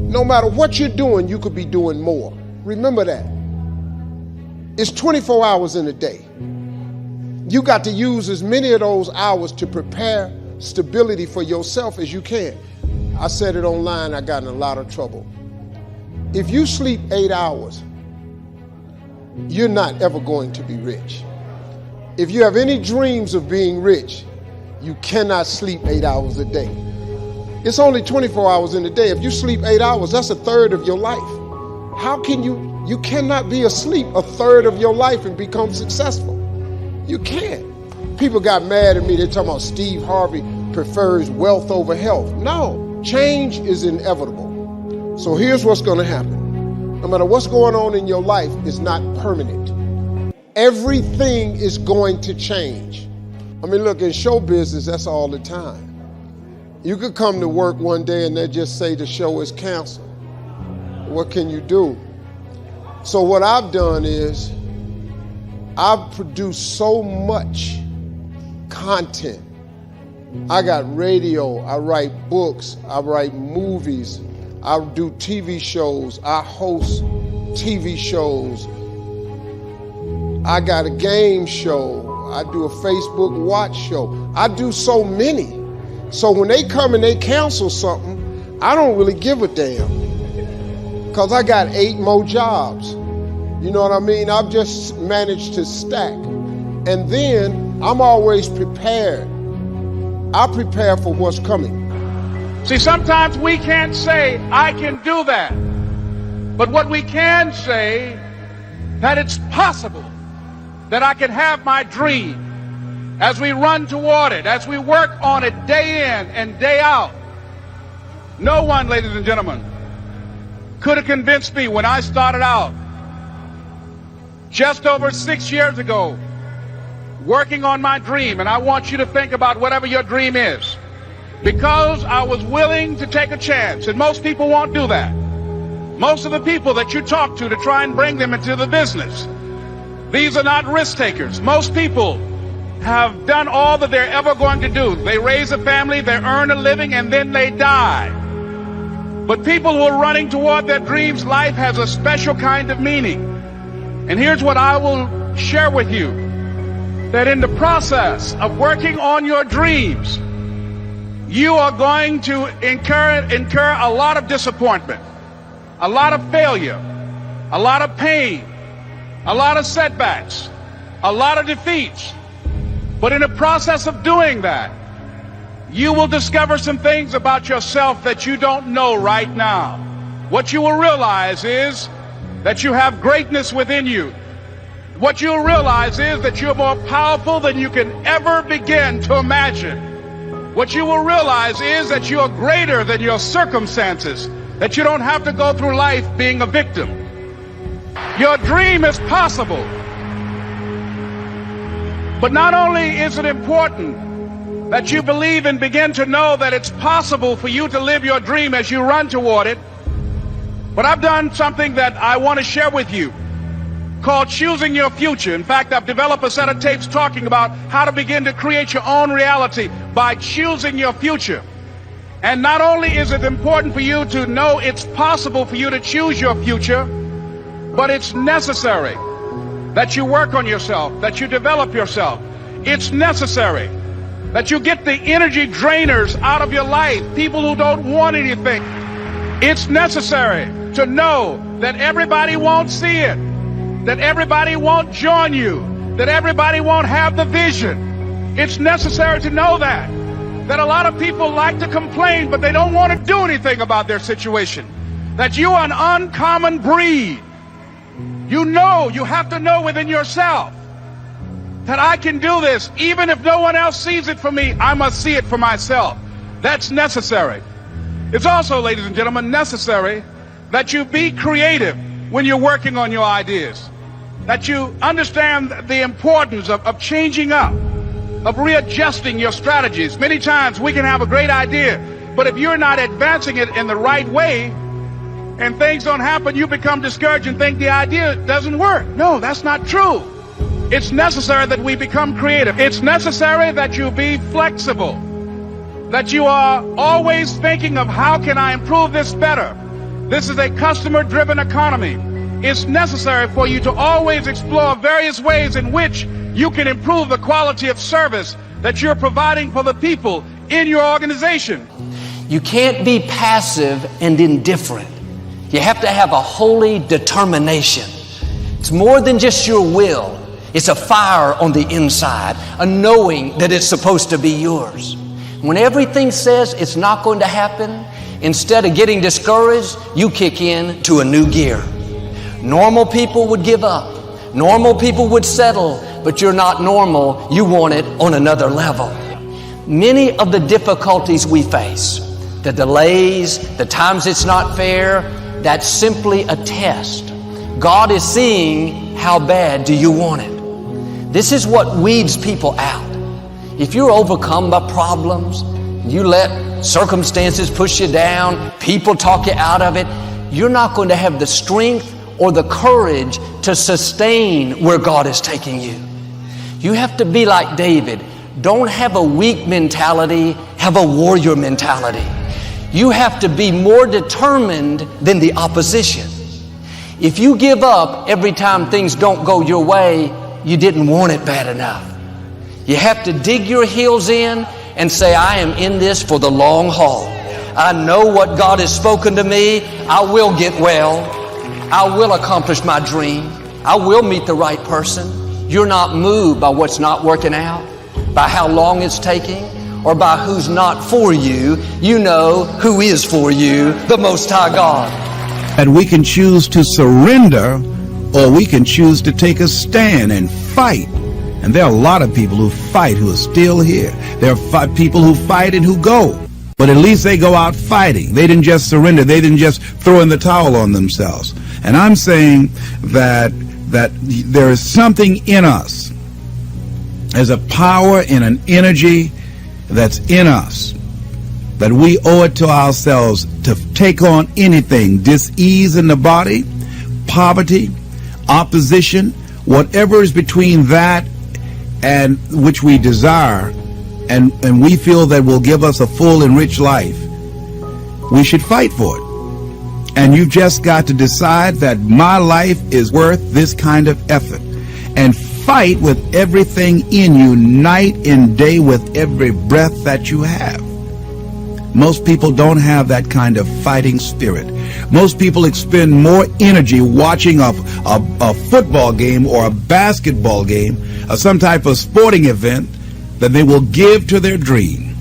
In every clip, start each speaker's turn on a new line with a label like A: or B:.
A: No matter what you're doing, you could be doing more. Remember that. It's 24 hours in a day. You got to use as many of those hours to prepare stability for yourself as you can. I said it online, I got in a lot of trouble. If you sleep 8 hours, you're not ever going to be rich. If you have any dreams of being rich, you cannot sleep 8 hours a day. It's only 24 hours in a day. If you sleep 8 hours, that's a third of your life. How can you cannot be asleep a third of your life and become successful. You can't. People got mad at me. They're talking about Steve Harvey prefers wealth over health. No, change is inevitable. So here's what's going to happen. No matter what's going on in your life, it's not permanent. Everything is going to change. I mean, look, in show business, that's all the time. You could come to work one day and they just say the show is canceled. What can you do? So what I've done is I've produced so much content. I got radio, I write books, I write movies, I do TV shows, I host TV shows. I got a game show, I do a Facebook watch show. I do so many. So when they come and they cancel something, I don't really give a damn. Because I got 8 more jobs. You know what I mean? I've just managed to stack. And then I'm always prepared. I prepare for what's coming.
B: See, sometimes we can't say, I can do that. But what we can say, that it's possible that I can have my dream as we run toward it, as we work on it day in and day out. No one, ladies and gentlemen, could have convinced me when I started out just over 6 years ago working on my dream. And I want you to think about whatever your dream is, because I was willing to take a chance. And most people won't do that. Most of the people that you talk to try and bring them into the business, these are not risk takers. Most people have done all that they're ever going to do. They raise a family, they earn a living, and then they die. But people who are running toward their dreams, life has a special kind of meaning. And here's what I will share with you, that in the process of working on your dreams, you are going to incur a lot of disappointment, a lot of failure, a lot of pain, a lot of setbacks, a lot of defeats. But in the process of doing that, you will discover some things about yourself that you don't know right now. What you will realize is that you have greatness within you. What you'll realize is that you're more powerful than you can ever begin to imagine. What you will realize is that you are greater than your circumstances, that you don't have to go through life being a victim. Your dream is possible. But not only is it important that you believe and begin to know that it's possible for you to live your dream as you run toward it, but I've done something that I want to share with you called Choosing Your Future. In fact, I've developed a set of tapes talking about how to begin to create your own reality by choosing your future. And not only is it important for you to know it's possible for you to choose your future, but it's necessary that you work on yourself, that you develop yourself. It's necessary that you get the energy drainers out of your life, people who don't want anything. It's necessary to know that everybody won't see it, that everybody won't join you, that everybody won't have the vision. It's necessary to know that a lot of people like to complain, but they don't want to do anything about their situation, that you are an uncommon breed. You know, you have to know within yourself that I can do this. Even if no one else sees it for me, I must see it for myself. That's necessary. It's also, ladies and gentlemen, necessary that you be creative when you're working on your ideas, that you understand the importance of changing up, of readjusting your strategies. Many times we can have a great idea, but if you're not advancing it in the right way and things don't happen, you become discouraged and think the idea doesn't work. No, that's not true. It's necessary that we become creative. It's necessary that you be flexible, that you are always thinking of how can I improve this better, This is a customer-driven economy. It's necessary for you to always explore various ways in which you can improve the quality of service that you're providing for the people in your organization.
C: You can't be passive and indifferent. You have to have a holy determination. It's more than just your will. It's a fire on the inside, a knowing that it's supposed to be yours. When everything says it's not going to happen, instead of getting discouraged, you kick in to a new gear. Normal people would give up. Normal people would settle, but you're not normal. You want it on another level. Many of the difficulties we face, the delays, the times it's not fair, that's simply a test. God is seeing how bad do you want it. This is what weeds people out. If you're overcome by problems, you let circumstances push you down, people talk you out of it, you're not going to have the strength or the courage to sustain where God is taking you. You have to be like David. Don't have a weak mentality, have a warrior mentality. You have to be more determined than the opposition. If you give up every time things don't go your way, you didn't want it bad enough. You have to dig your heels in and say, I am in this for the long haul. I know what God has spoken to me. I will get well. I will accomplish my dream. I will meet the right person. You're not moved by what's not working out, by how long it's taking, or by who's not for you. You know who is for you, the Most High God.
D: And we can choose to surrender, or we can choose to take a stand and fight. And there are a lot of people who fight who are still here. There are people who fight and who go. But at least they go out fighting. They didn't just surrender. They didn't just throw in the towel on themselves. And I'm saying that there is something in us. There's a power and an energy that's in us, that we owe it to ourselves to take on anything, dis-ease in the body, poverty, opposition, whatever is between that and which we desire, and we feel that will give us a full and rich life. We should fight for it. And you've just got to decide that my life is worth this kind of effort, and fight with everything in you, night and day, with every breath that you have. Most people don't have that kind of fighting spirit. Most people expend more energy watching a football game or a basketball game or some type of sporting event than they will give to their dream.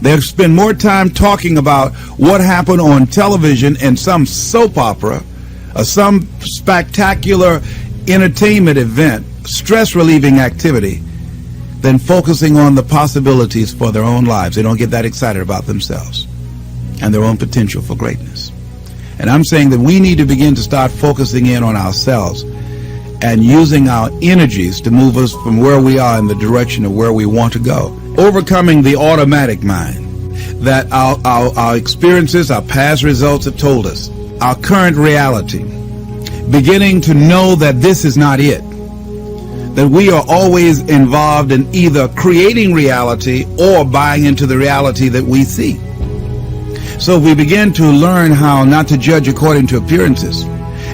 D: They'll spend more time talking about what happened on television in some soap opera or some spectacular entertainment event, stress-relieving activity, than focusing on the possibilities for their own lives. They don't get that excited about themselves and their own potential for greatness. And I'm saying that we need to begin to start focusing in on ourselves and using our energies to move us from where we are in the direction of where we want to go. Overcoming the automatic mind that our experiences, our past results have told us, our current reality, beginning to know that this is not it, that we are always involved in either creating reality or buying into the reality that we see. So we begin to learn how not to judge according to appearances,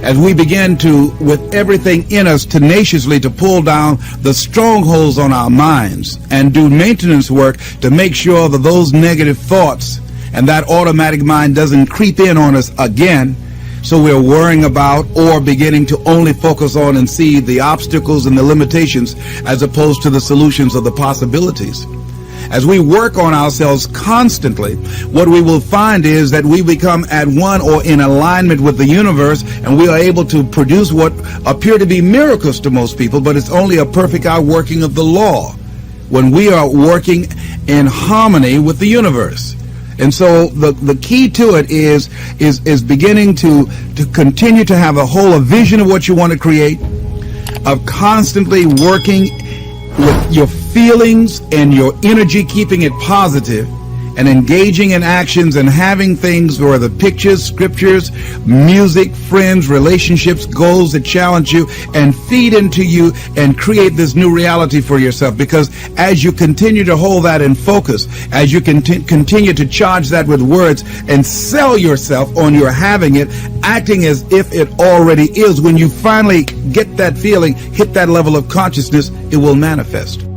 D: as we begin to, with everything in us, tenaciously to pull down the strongholds on our minds and do maintenance work to make sure that those negative thoughts and that automatic mind doesn't creep in on us again, so we're worrying about or beginning to only focus on and see the obstacles and the limitations as opposed to the solutions or the possibilities. As we work on ourselves constantly, what we will find is that we become at one or in alignment with the universe, and we are able to produce what appear to be miracles to most people, but it's only a perfect outworking of the law when we are working in harmony with the universe. And so the key to it is beginning to continue to have a vision of what you want to create, of constantly working with your feelings and your energy, keeping it positive, and engaging in actions and having things where the pictures, scriptures, music, friends, relationships, goals that challenge you and feed into you and create this new reality for yourself. Because as you continue to hold that in focus, as you continue to charge that with words and sell yourself on your having it, acting as if it already is, when you finally get that feeling, hit that level of consciousness, it will manifest.